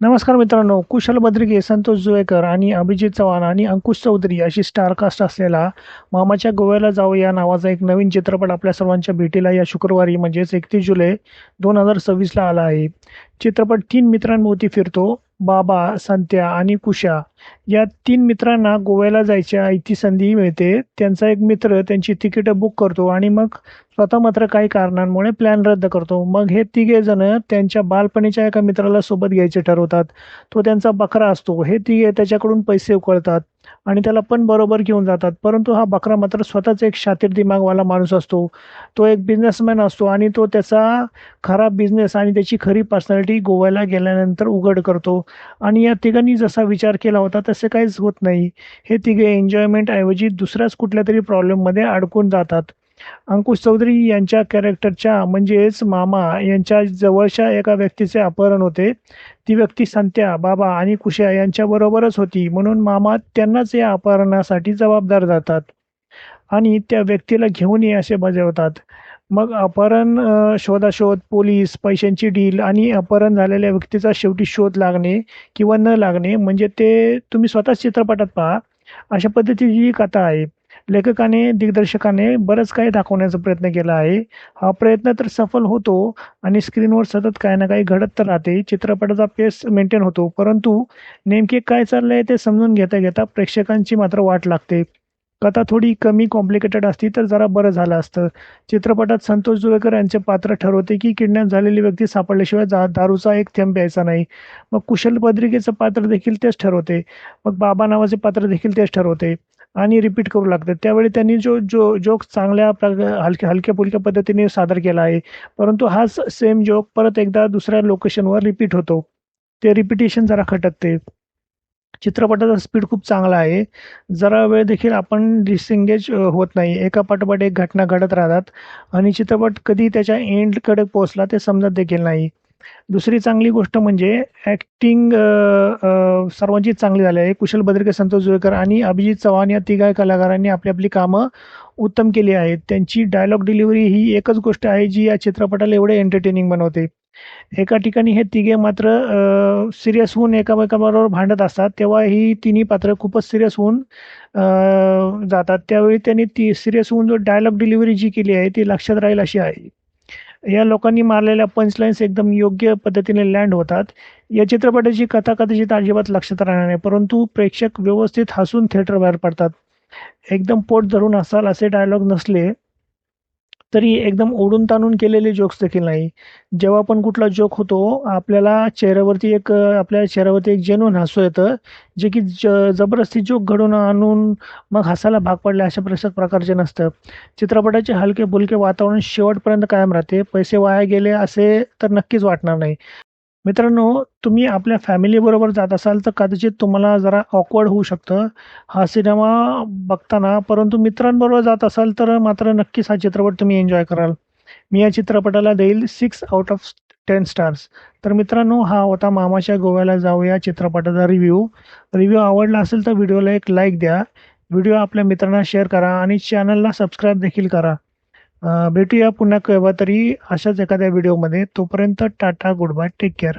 नमस्कार मित्रांनो, कुशल बद्रिके, संतोष जुवेकर आणि अभिजित चव्हाण आणि अंकुश चौधरी अशी स्टारकास्ट असलेला मामाच्या गोव्याला जाऊ या नावाचा एक नवीन चित्रपट आपल्या सर्वांच्या भेटीला या शुक्रवारी म्हणजेच 31 जुलै 2026ला आला आहे. चित्रपट 3 मित्रांभोवती फिरतो. बाबा, संत्या आणि कुशा या 3 मित्रांना गोव्याला जायची संधी मिळते. त्यांचा एक मित्र त्यांची तिकीटं बुक करतो आणि मग स्वतः मात्र काही कारणांमुळे प्लॅन रद्द करतो. मग हे तिघे जण त्यांच्या बालपणीच्या एका मित्राला सोबत घ्यायचे ठरवतात. तो त्यांचा बकरा असतो. हे तिघे त्याच्याकडून पैसे उकळतात आणि त्याला पण बरोबर घेऊन जातात. परंतु हा बकरा मात्र स्वतःच एक शातीर दिमागवाला माणूस असतो. तो एक बिझनेसमॅन असतो आणि तो त्याचा खरा बिझनेस आणि त्याची खरी पर्सनॅलिटी गोव्याला गेल्यानंतर उघड करतो. आणि या तिघांनी जसा विचार केला होता तसे काहीच होत नाही. हे तिघे एन्जॉयमेंट ऐवजी दुसऱ्याच कुठल्यातरी प्रॉब्लेममध्ये अडकून जातात. अंकुश चौधरी यांच्या कॅरेक्टरच्या म्हणजेच मामा यांच्या जवळच्या एका व्यक्तीचे अपहरण होते. ती व्यक्ती संत्या, बाबा आणि कुशा यांच्याबरोबरच होती. म्हणून मामा त्यांनाच या अपहरणासाठी जबाबदार धरतात आणि त्या व्यक्तीला घेऊन ये असे बजावतात. मग अपहरण, शोधाशोध, पोलीस, पैशांची डील आणि अपहरण झालेल्या व्यक्तीचा शेवटी शोध लागणे किंवा न लागणे म्हणजे ते तुम्ही स्वतःच चित्रपटात पहा. अशा पद्धतीची ही कथा आहे. लेखकाने, दिग्दर्शकाने बरंच काही दाखवण्याचा प्रयत्न केला आहे. हा प्रयत्न तर सफल होतो आणि स्क्रीनवर सतत काही ना काही घडत तर राहते. चित्रपटाचा पेस मेंटेन होतो, परंतु नेमके काय चाललंय ते समजून घेता घेता प्रेक्षकांची मात्र वाट लागते. कथा थोडी कमी कॉम्प्लिकेटेड असती तर जरा बरं झालं असतं. चित्रपटात संतोष जुवेकर यांचे पात्र ठरवते की किडनॅप झालेली व्यक्ती सापडल्याशिवाय दारूचा एक थेंब प्यायचा नाही. मग कुशल बद्रिकेचं पात्र देखील तेच ठरवते. मग बाबा नावाचे पात्र देखील तेच ठरवते आणि रिपीट करू लागते. त्यावेळी त्यांनी जो जो जोक चांगल्या हलक्या फुलक्या पद्धतीने सादर केला आहे, परंतु हाच सेम जोक परत एकदा दुसऱ्या लोकेशनवर रिपीट होतो. ते रिपिटेशन जरा खटकते. चित्रपटाचा स्पीड खूप चांगला आहे. जरा वेळ देखील आपण डिसएंगेज होत नाही. एका पाठोपाठ एक घटना घडत राहतात आणि चित्रपट कधी त्याच्या एंडकडे पोहोचला ते समजत देखील नाही. दुसरी चांगली गोष्ट म्हणजे ॲक्टिंग सर्वांचीच चांगली झाली आहे. कुशल बद्रिके, संतोष जुवेकर आणि अभिजित चव्हाण या तिघा कलाकारांनी आपली आपली कामं उत्तम केली आहेत. त्यांची डायलॉग डिलिव्हरी ही एकच गोष्ट आहे जी या चित्रपटाला एवढे एंटरटेनिंग बनवते. एका ठिकाणी हे तिघे मात्र सिरियस होऊन एकामेकाबरोबर भांडत असतात, तेव्हा ही तिन्ही पात्र खूपच सिरियस होऊन जातात. त्यावेळी त्यांनी ती सिरियस होऊन जो डायलॉग डिलिव्हरी जी केली आहे ती लक्षात राहील अशी आहे. या लोकांनी मारलेल्या पंचलाईन्स एकदम योग्य पद्धतीने लँड होतात. या चित्रपटाची कथा कदाचित अजिबात लक्षात राहणार नाही, परंतु प्रेक्षक व्यवस्थित हसून थिएटरबाहेर पडतात. एकदम पोट धरून असाल असे डायलॉग नसले तरी एकदम ओढून ताणून केलेले जोक्स देखील नाही. जेव्हा पण कुठला जोक होतो आपल्या चेहऱ्यावरती एक जेन्युइन हसू येतं, जे की जबरदस्ती जोक घडवून आणून मग हसायला भाग पडले अशा प्रकारचे नसतं. चित्रपटाचे हलके फुलके वातावरण शेवटपर्यंत कायम राहते. पैसे वाया गेले असे तर नक्कीच वाटणार नाही. मित्रांनो, तुम्ही आपल्या फॅमिलीबरोबर जात असाल तर कदाचित तुम्हाला जरा ऑकवर्ड होऊ शकतं हा सिनेमा बघताना, परंतु मित्रांबरोबर जात असाल तर मात्र नक्कीच हा चित्रपट तुम्ही एन्जॉय कराल. मी या चित्रपटाला देईल 6/10 स्टार्स. तर मित्रांनो, हा होता मामाच्या गोव्याला जाऊ या चित्रपटाचा रिव्ह्यू. आवडला असेल तर व्हिडिओला एक लाईक द्या. व्हिडिओ आपल्या मित्रांना शेअर करा आणि चॅनलला सबस्क्राईब देखील करा. भेटूया पुन्हा केव्हा तरी अशाच एखाद्या व्हिडिओमध्ये. तोपर्यंत tata, goodbye, take care.